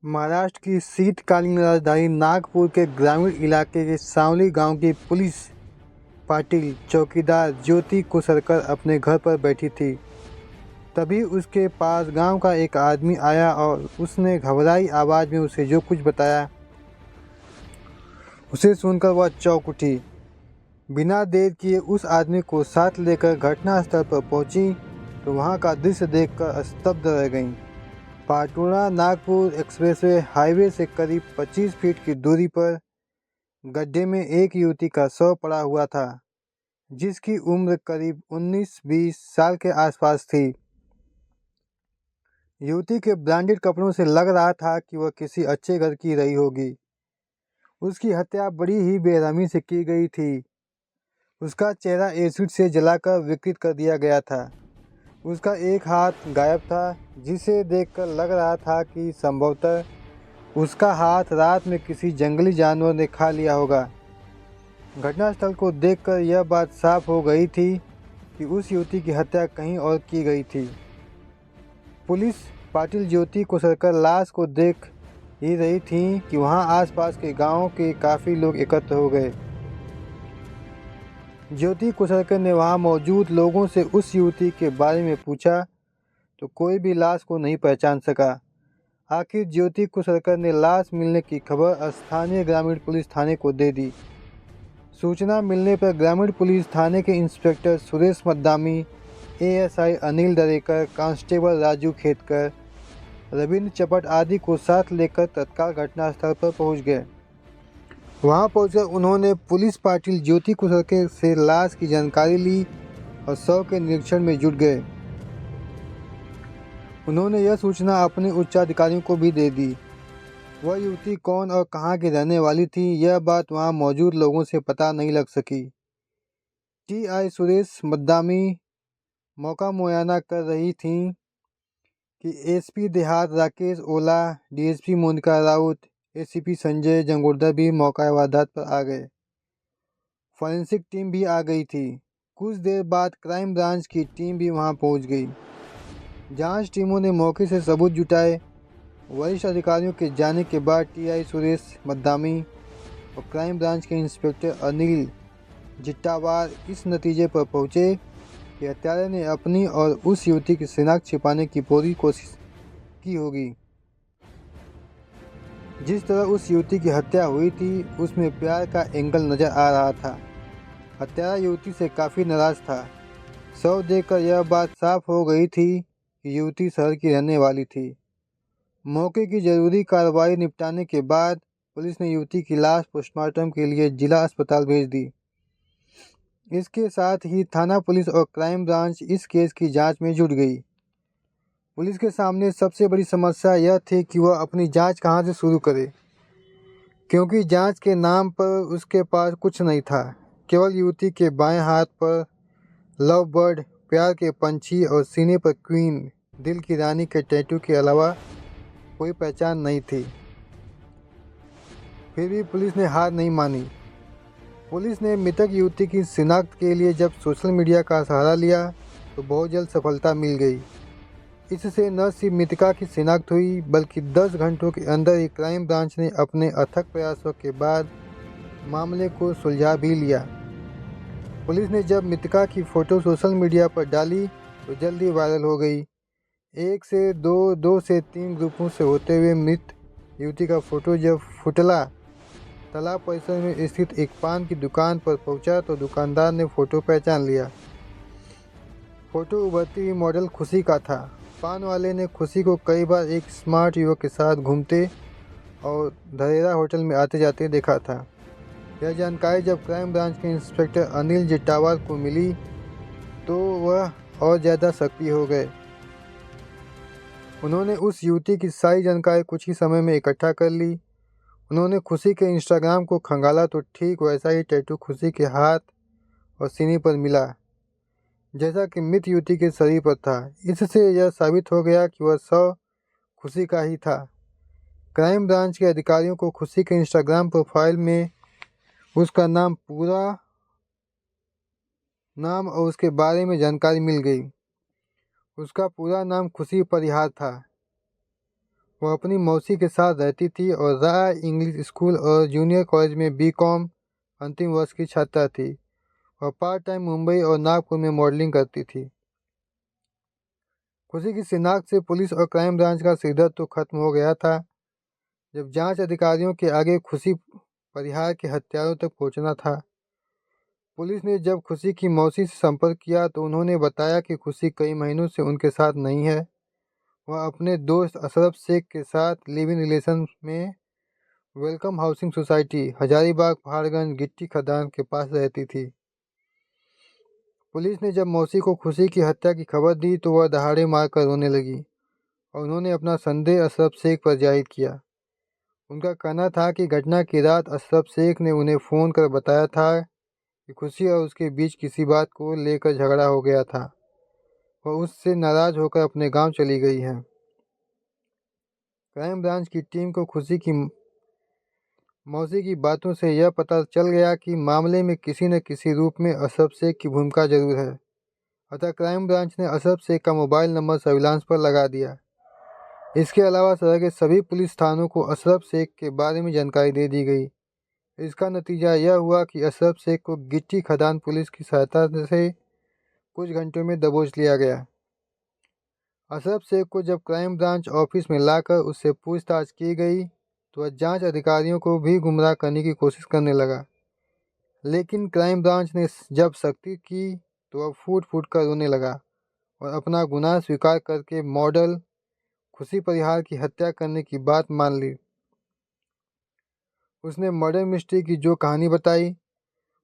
महाराष्ट्र की शीतकालीन राजधानी नागपुर के ग्रामीण इलाके के सांवली गांव की पुलिस पाटिल चौकीदार ज्योति कुसरकर अपने घर पर बैठी थी। तभी उसके पास गांव का एक आदमी आया और उसने घबराई आवाज़ में उसे जो कुछ बताया उसे सुनकर वह चौंक उठी। बिना देर किए उस आदमी को साथ लेकर घटनास्थल पर पहुंची तो वहां का दृश्य देखकर स्तब्ध रह गईं। पाटुड़ा नागपुर एक्सप्रेसवे हाईवे से करीब 25 फीट की दूरी पर गड्ढे में एक युवती का शव पड़ा हुआ था, जिसकी उम्र करीब 19-20 साल के आसपास थी। युवती के ब्रांडेड कपड़ों से लग रहा था कि वह किसी अच्छे घर की रही होगी। उसकी हत्या बड़ी ही बेरहमी से की गई थी। उसका चेहरा एसिड से जलाकर विकृत कर दिया गया था। उसका एक हाथ गायब था, जिसे देखकर लग रहा था कि संभवतः उसका हाथ रात में किसी जंगली जानवर ने खा लिया होगा। घटनास्थल को देखकर यह बात साफ हो गई थी कि उस युवती की हत्या कहीं और की गई थी। पुलिस पाटिल ज्योति कुसरकर लाश को देख ही रही थी कि वहां आसपास के गांवों के काफ़ी लोग एकत्र हो गए। ज्योति कुसरकर ने वहां मौजूद लोगों से उस युवती के बारे में पूछा तो कोई भी लाश को नहीं पहचान सका। आखिर ज्योति कुसरकर ने लाश मिलने की खबर स्थानीय ग्रामीण पुलिस थाने को दे दी। सूचना मिलने पर ग्रामीण पुलिस थाने के inspector Suresh Maddami, ASI Anil Darekar, constable Raju Khetkar, Ravindra Chapat आदि को साथ लेकर तत्काल घटनास्थल पर पहुंच गए। वहां पहुंचकर उन्होंने पुलिस पाटिल ज्योति कुसरकर से लाश की जानकारी ली और शव के निरीक्षण में जुट गए। उन्होंने यह सूचना अपने उच्चाधिकारियों को भी दे दी। वह युवती कौन और कहां की रहने वाली थी, यह बात वहां मौजूद लोगों से पता नहीं लग सकी। टीआई सुरेश मद्दामी मौका मुआयना कर रही थीं कि एसपी देहात राकेश ओला, डीएसपी मोनिका राउत, एसीपी संजय जंगोर्दर भी मौका वारदात पर आ गए। फॉरेंसिक टीम भी आ गई थी। कुछ देर बाद क्राइम ब्रांच की टीम भी वहां पहुंच गई। जांच टीमों ने मौके से सबूत जुटाए। वरिष्ठ अधिकारियों के जाने के बाद टीआई सुरेश मद्दामी और क्राइम ब्रांच के इंस्पेक्टर अनिल जिट्टावार इस नतीजे पर पहुंचे कि हत्यारे ने अपनी और उस युवती की शिनाख्त छिपाने की पूरी कोशिश की होगी। जिस तरह उस युवती की हत्या हुई थी उसमें प्यार का एंगल नजर आ रहा था। हत्यारा युवती से काफ़ी नाराज था। शव देखकर यह बात साफ हो गई थी कि युवती शहर की रहने वाली थी। मौके की जरूरी कार्रवाई निपटाने के बाद पुलिस ने युवती की लाश पोस्टमार्टम के लिए जिला अस्पताल भेज दी। इसके साथ ही थाना पुलिस और क्राइम ब्रांच इस केस की जांच में जुट गई। पुलिस के सामने सबसे बड़ी समस्या यह थी कि वह अपनी जांच कहां से शुरू करे, क्योंकि जांच के नाम पर उसके पास कुछ नहीं था। केवल युवती के बाएं हाथ पर लव बर्ड, प्यार के पंछी और सीने पर क्वीन, दिल की रानी के टैटू के अलावा कोई पहचान नहीं थी। फिर भी पुलिस ने हार नहीं मानी। पुलिस ने मृतक युवती की शिनाख्त के लिए जब सोशल मीडिया का सहारा लिया तो बहुत जल्द सफलता मिल गई। इससे न सिर्फ मृतका की शिनाख्त हुई बल्कि 10 घंटों के अंदर ही क्राइम ब्रांच ने अपने अथक प्रयासों के बाद मामले को सुलझा भी लिया। पुलिस ने जब मृतका की फ़ोटो सोशल मीडिया पर डाली तो जल्दी वायरल हो गई। 1 से 2, 2 से 3 ग्रुपों से होते हुए मृत युवती का फ़ोटो जब फुटला तालाब परिसर में स्थित एक पान की दुकान पर पहुंचा तो दुकानदार ने फ़ोटो पहचान लिया। फ़ोटो उभरती हुई मॉडल खुशी का था। पान वाले ने खुशी को कई बार एक स्मार्ट युवक के साथ घूमते और धरेरा होटल में आते जाते देखा था। यह जानकारी जब क्राइम ब्रांच के इंस्पेक्टर अनिल जिट्टावार को मिली तो वह और ज़्यादा सक्रिय हो गए। उन्होंने उस युवती की सारी जानकारी कुछ ही समय में इकट्ठा कर ली। उन्होंने खुशी के इंस्टाग्राम को खंगाला तो ठीक वैसा ही टैटू खुशी के हाथ और सीने पर मिला जैसा कि मृत युवती के शरीर पर था। इससे यह साबित हो गया कि वह शव खुशी का ही था। क्राइम ब्रांच के अधिकारियों को खुशी के इंस्टाग्राम प्रोफाइल में उसका पूरा नाम और उसके बारे में जानकारी मिल गई। उसका पूरा नाम खुशी परिहार था। वह अपनी मौसी के साथ रहती थी और राय इंग्लिश स्कूल और जूनियर कॉलेज में बीकॉम अंतिम वर्ष की छात्रा थी। वह पार्ट टाइम मुंबई और नागपुर में मॉडलिंग करती थी। खुशी की शिनाख्त से पुलिस और क्राइम ब्रांच का सिरदर्द तो खत्म हो गया था। जब जांच अधिकारियों के आगे खुशी परिहार के हत्यारों तक पहुंचना था। पुलिस ने जब खुशी की मौसी से संपर्क किया तो उन्होंने बताया कि खुशी कई महीनों से उनके साथ नहीं है। वह अपने दोस्त अशरफ शेख के साथ लिव इन रिलेशन में welcome housing society Hazaribagh Paharganj गिट्टी खदान के पास रहती थी। पुलिस ने जब मौसी को खुशी की हत्या की खबर दी तो वह दहाड़े मारकर रोने लगी और उन्होंने अपना संदेह अशरफ शेख पर जाहिर किया। उनका कहना था कि घटना की रात अशरफ शेख ने उन्हें फ़ोन कर बताया था कि खुशी और उसके बीच किसी बात को लेकर झगड़ा हो गया था। वह उससे नाराज़ होकर अपने गांव चली गई है। क्राइम ब्रांच की टीम को खुशी की मौसी की बातों से यह पता चल गया कि मामले में किसी न किसी रूप में अशरफ शेख की भूमिका जरूर है। अतः क्राइम ब्रांच ने अशरफ शेख का मोबाइल नंबर सर्विलांस पर लगा दिया। इसके अलावा शहर के सभी पुलिस थानों को अशरफ शेख के बारे में जानकारी दे दी गई। इसका नतीजा यह हुआ कि अशरफ शेख को गिट्टी खदान पुलिस की सहायता से कुछ घंटों में दबोच लिया गया। अशरफ शेख को जब क्राइम ब्रांच ऑफिस में लाकर उससे पूछताछ की गई तो वह जांच अधिकारियों को भी गुमराह करने की कोशिश करने लगा। लेकिन क्राइम ब्रांच ने जब सख्ती की तो वह फूट फूट कर रोने लगा और अपना गुनाह स्वीकार करके मॉडल खुशी परिहार की हत्या करने की बात मान ली। उसने मर्डर मिस्ट्री की जो कहानी बताई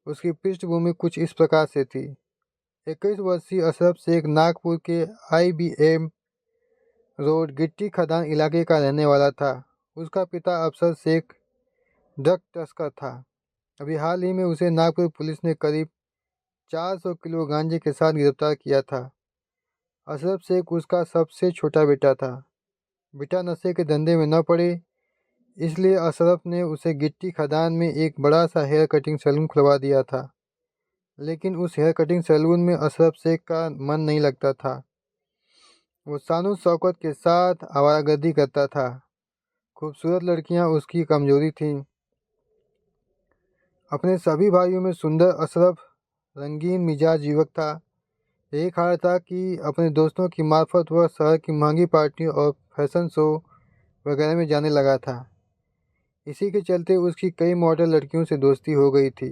उसकी पृष्ठभूमि कुछ इस प्रकार से थी। 21 वर्षीय अशरफ शेख नागपुर के IBM रोड गिट्टी खदान इलाके का रहने वाला था। उसका पिता अफसर शेख ड्रग तस्कर था। अभी हाल ही में उसे नागपुर पुलिस ने करीब 400 किलो गांजे के साथ गिरफ्तार किया था। अशरफ शेख उसका सबसे छोटा बेटा था। बेटा नशे के धंधे में न पड़े इसलिए अशरफ ने उसे गिट्टी खदान में एक बड़ा सा हेयर कटिंग सैलून खुलवा दिया था। लेकिन उस हेयर कटिंग सैलून में अशरफ शेख का मन नहीं लगता था। वो शानो शौकत के साथ आवारागर्दी करता था। खूबसूरत लड़कियां उसकी कमजोरी थीं। अपने सभी भाइयों में सुंदर अशरफ रंगीन मिजाज युवक था। यही कारण था कि अपने दोस्तों की मार्फत वह शहर की महंगी पार्टियों और फैशन शो वगैरह में जाने लगा था। इसी के चलते उसकी कई मॉडल लड़कियों से दोस्ती हो गई थी।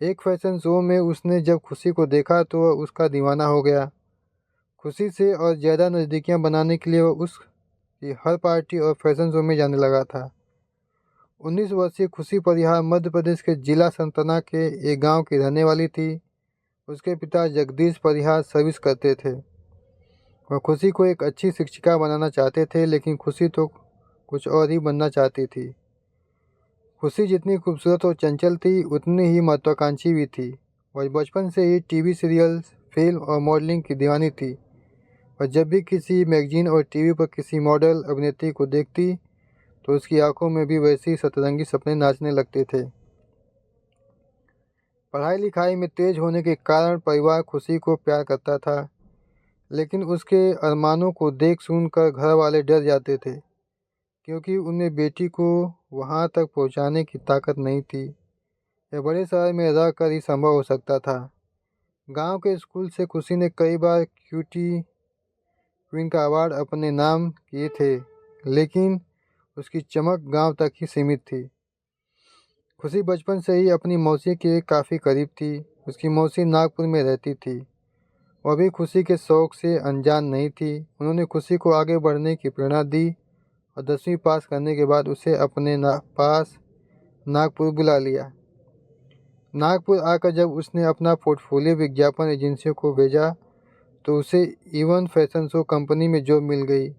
एक फैशन शो में उसने जब खुशी को देखा तो वह उसका दीवाना हो गया। खुशी से और ज़्यादा नज़दीकियाँ बनाने के लिए वह उसकी हर पार्टी और फैशन शो में जाने लगा था। 19 वर्षीय खुशी परिहार मध्य प्रदेश के जिला सतना के एक गांव की रहने वाली थी। उसके पिता जगदीश परिहार सर्विस करते थे। वह खुशी को एक अच्छी शिक्षिका बनाना चाहते थे, लेकिन खुशी तो कुछ और ही बनना चाहती थी। खुशी जितनी खूबसूरत और चंचल थी उतनी ही महत्वाकांक्षी भी थी। वह बचपन से ही टीवी सीरियल्स, फिल्म और मॉडलिंग की दीवानी थी। वह जब भी किसी मैगजीन और टीवी पर किसी मॉडल अभिनेत्री को देखती तो उसकी आंखों में भी वैसे ही सतरंगी सपने नाचने लगते थे। पढ़ाई लिखाई में तेज होने के कारण परिवार खुशी को प्यार करता था, लेकिन उसके अरमानों को देख सुनकर घर वाले डर जाते थे, क्योंकि उनमें बेटी को वहां तक पहुंचाने की ताकत नहीं थी। यह बड़े शहर में रहकर ही संभव हो सकता था। गांव के स्कूल से खुशी ने कई बार क्यूटी क्वीन का अवार्ड अपने नाम किए थे, लेकिन उसकी चमक गांव तक ही सीमित थी। खुशी बचपन से ही अपनी मौसी के काफ़ी करीब थी। उसकी मौसी नागपुर में रहती थी। वह भी खुशी के शौक़ से अनजान नहीं थी। उन्होंने खुशी को आगे बढ़ने की प्रेरणा दी और 10वीं पास करने के बाद उसे अपने पास नागपुर बुला लिया। नागपुर आकर जब उसने अपना पोर्टफोलियो विज्ञापन एजेंसियों को भेजा तो उसे इवन फैशन शो कंपनी में जॉब मिल गई।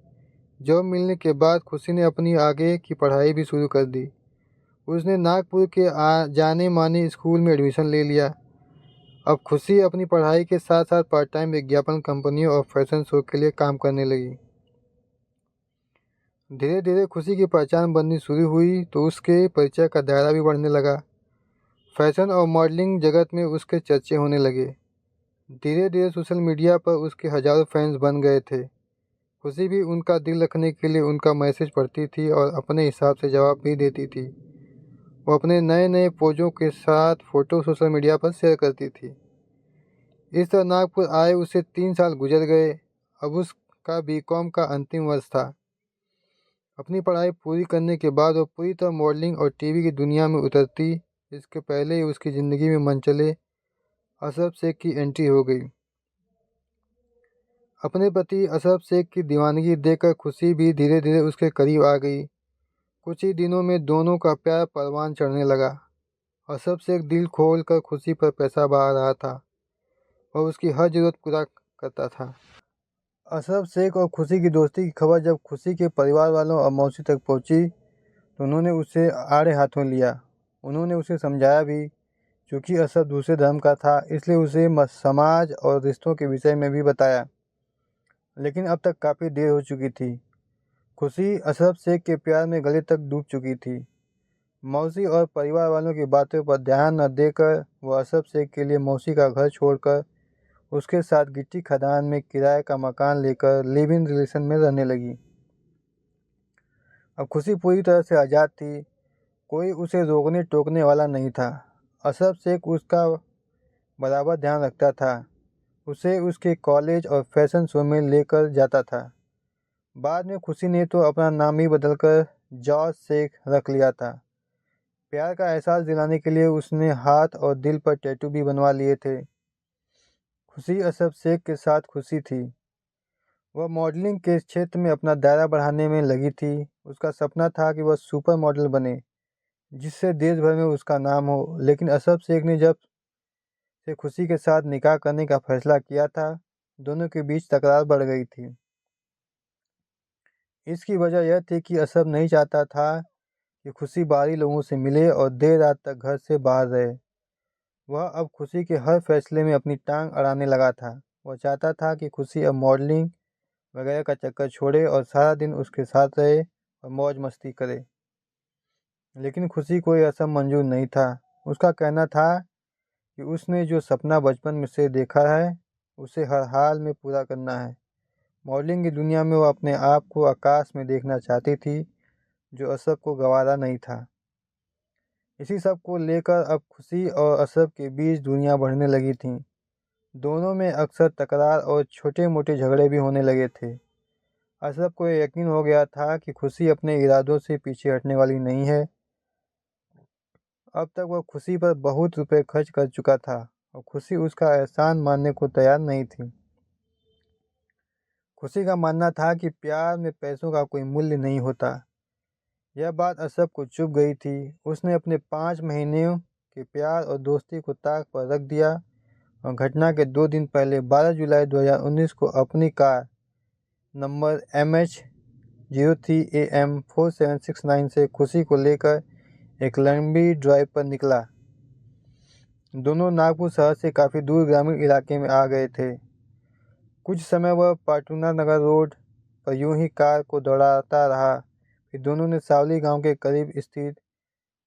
जॉब मिलने के बाद खुशी ने अपनी आगे की पढ़ाई भी शुरू कर दी। उसने नागपुर के जाने माने स्कूल में एडमिशन ले लिया। अब खुशी अपनी पढ़ाई के साथ साथ पार्ट टाइम विज्ञापन कंपनियों और फैशन शो के लिए काम करने लगी। धीरे धीरे खुशी की पहचान बननी शुरू हुई तो उसके परिचय का दायरा भी बढ़ने लगा। फैशन और मॉडलिंग जगत में उसके चर्चे होने लगे। धीरे धीरे सोशल मीडिया पर उसके हज़ारों फैंस बन गए थे। खुशी भी उनका दिल रखने के लिए उनका मैसेज पढ़ती थी और अपने हिसाब से जवाब भी देती थी। वो अपने नए नए पोजों के साथ फ़ोटो सोशल मीडिया पर शेयर करती थी। इस तरह नागपुर आए उसे 3 साल गुजर गए। अब उसका बीकॉम का अंतिम वर्ष था। अपनी पढ़ाई पूरी करने के बाद वो पूरी तरह मॉडलिंग और टीवी की दुनिया में उतरती। इसके पहले ही उसकी ज़िंदगी में मनचले अशरफ शेख की एंट्री हो गई। अपने पति अशरफ शेख की दीवानगी देखकर खुशी भी धीरे धीरे उसके करीब आ गई। कुछ ही दिनों में दोनों का प्यार परवान चढ़ने लगा। अशरफ शेख दिल खोल कर खुशी पर पैसा बहा रहा था और उसकी हर ज़रूरत पूरा करता था। अशरफ शेख और खुशी की दोस्ती की खबर जब खुशी के परिवार वालों और मौसी तक पहुंची तो उन्होंने उसे आड़े हाथों लिया। उन्होंने उसे समझाया भी। क्योंकि अशरफ दूसरे धर्म का था इसलिए उसे समाज और रिश्तों के विषय में भी बताया। लेकिन अब तक काफ़ी देर हो चुकी थी। खुशी अशरफ शेख के प्यार में गले तक डूब चुकी थी। मौसी और परिवार वालों की बातों पर ध्यान न देकर वह अशरफ शेख के लिए मौसी का घर छोड़कर उसके साथ गिट्टी खदान में किराए का मकान लेकर लिव इन रिलेशन में रहने लगी। अब खुशी पूरी तरह से आज़ाद थी। कोई उसे रोकने टोकने वाला नहीं था। अशरफ शेख उसका बराबर ध्यान रखता था। उसे उसके कॉलेज और फैशन शो में लेकर जाता था। बाद में खुशी ने तो अपना नाम ही बदलकर जॉर्ज शेख रख लिया था। प्यार का एहसास दिलाने के लिए उसने हाथ और दिल पर टैटू भी बनवा लिए थे। खुशी अशरफ शेख के साथ खुशी थी। वह मॉडलिंग के क्षेत्र में अपना दायरा बढ़ाने में लगी थी। उसका सपना था कि वह सुपर मॉडल बने जिससे देश भर में उसका नाम हो। लेकिन अशरफ शेख ने जब से खुशी के साथ निकाह करने का फैसला किया था दोनों के बीच तकरार बढ़ गई थी। इसकी वजह यह थी कि अशरफ नहीं चाहता था कि खुशी बाहरी लोगों से मिले और देर रात तक घर से बाहर रहे। वह अब खुशी के हर फैसले में अपनी टांग अड़ाने लगा था। वह चाहता था कि खुशी अब मॉडलिंग वगैरह का चक्कर छोड़े और सारा दिन उसके साथ रहे और मौज मस्ती करे। लेकिन खुशी को यह सब मंजूर नहीं था। उसका कहना था कि उसने जो सपना बचपन में से देखा है उसे हर हाल में पूरा करना है। मॉडलिंग की दुनिया में वह अपने आप को आकाश में देखना चाहती थी जो अशरफ को गवारा नहीं था। इसी सब को लेकर अब खुशी और अशरफ के बीच दूरियां बढ़ने लगी थीं। दोनों में अक्सर तकरार और छोटे मोटे झगड़े भी होने लगे थे। अशरफ को यकीन हो गया था कि खुशी अपने इरादों से पीछे हटने वाली नहीं है। अब तक वह खुशी पर बहुत रुपए खर्च कर चुका था और खुशी उसका एहसान मानने को तैयार नहीं थी। खुशी का मानना था कि प्यार में पैसों का कोई मूल्य नहीं होता। यह बात अशरफ को चुभ गई थी। उसने अपने 5 महीने के प्यार और दोस्ती को ताक पर रख दिया और घटना के 2 दिन पहले 12 जुलाई 2019 को अपनी कार नंबर MH03AM4769 से खुशी को लेकर एक लंबी ड्राइव पर निकला। दोनों नागपुर शहर से काफ़ी दूर ग्रामीण इलाके में आ गए थे। कुछ समय वह पाटुना नगर रोड पर यूं ही कार को दौड़ाता रहा। फिर दोनों ने सावली गांव के करीब स्थित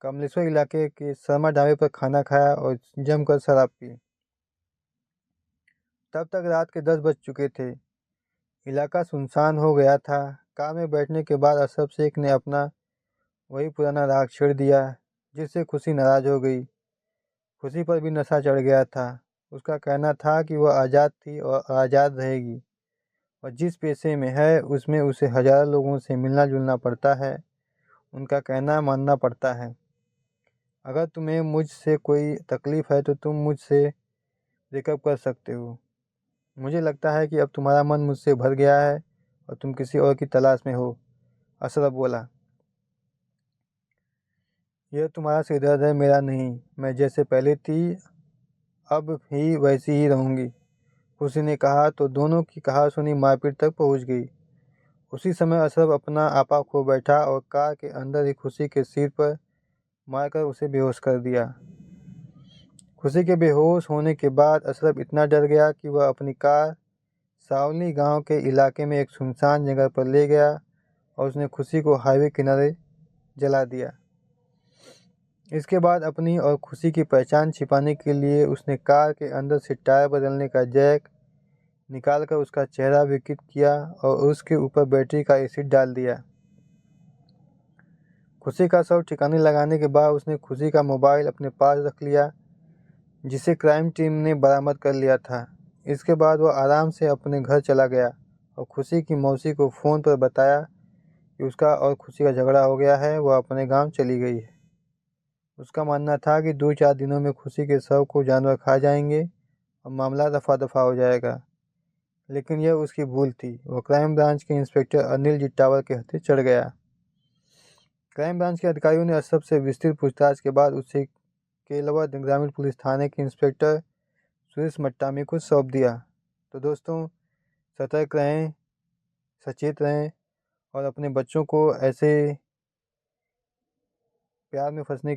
कमलेश्वर इलाके के शर्मा ढाबे पर खाना खाया और जमकर शराब पी। तब तक रात के 10 बज चुके थे। इलाका सुनसान हो गया था। कार में बैठने के बाद अशरफ शेख ने अपना वही पुराना राग छेड़ दिया जिससे खुशी नाराज हो गई। खुशी पर भी नशा चढ़ गया था। उसका कहना था कि वह आज़ाद थी और आज़ाद रहेगी और जिस पेशे में है उसमें उसे हज़ारों लोगों से मिलना जुलना पड़ता है, उनका कहना मानना पड़ता है। अगर तुम्हें मुझसे कोई तकलीफ़ है तो तुम मुझसे ब्रेकअप कर सकते हो। मुझे लगता है कि अब तुम्हारा मन मुझसे भर गया है और तुम किसी और की तलाश में हो। अशरफ बोला, यह तुम्हारा सिरदर्द है, मेरा नहीं। मैं जैसे पहले थी अब भी वैसी ही रहूँगी। खुशी ने कहा तो दोनों की कहासुनी मारपीट तक पहुंच गई। उसी समय अशरफ अपना आपा खो बैठा और कार के अंदर ही खुशी के सिर पर मारकर उसे बेहोश कर दिया। खुशी के बेहोश होने के बाद अशरफ इतना डर गया कि वह अपनी कार सावली गांव के इलाके में एक सुनसान जगह पर ले गया और उसने खुशी को हाईवे किनारे जला दिया। इसके बाद अपनी और खुशी की पहचान छिपाने के लिए उसने कार के अंदर से टायर बदलने का जैक निकालकर उसका चेहरा विकृत किया और उसके ऊपर बैटरी का एसिड डाल दिया। खुशी का शव ठिकाने लगाने के बाद उसने खुशी का मोबाइल अपने पास रख लिया, जिसे क्राइम टीम ने बरामद कर लिया था। इसके बाद वह आराम से अपने घर चला गया और खुशी की मौसी को फ़ोन पर बताया कि उसका और खुशी का झगड़ा हो गया है, वह अपने गांव चली गई है। उसका मानना था कि 2-4 दिनों में खुशी के शव को जानवर खा जाएंगे और मामला दफ़ा दफ़ा हो जाएगा, लेकिन यह उसकी भूल थी। वह क्राइम ब्रांच के इंस्पेक्टर अनिल जिट्टावर के हत्थे चढ़ गया। क्राइम ब्रांच के अधिकारियों ने अशरफ से विस्तृत पूछताछ के बाद उसे केलवा ग्रामीण पुलिस थाने के इंस्पेक्टर सुरेश मट्टामी को सौंप दिया। तो दोस्तों, सतर्क रहें, सचेत रहें और अपने बच्चों को ऐसे प्यार में फंसने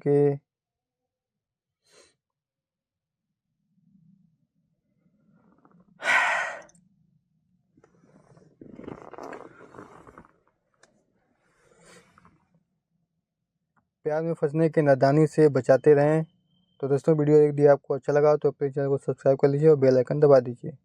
के नादानी से बचाते रहें। तो दोस्तों, वीडियो यदि आपको अच्छा लगा तो अपने चैनल को सब्सक्राइब कर लीजिए और बेल आइकन दबा दीजिए।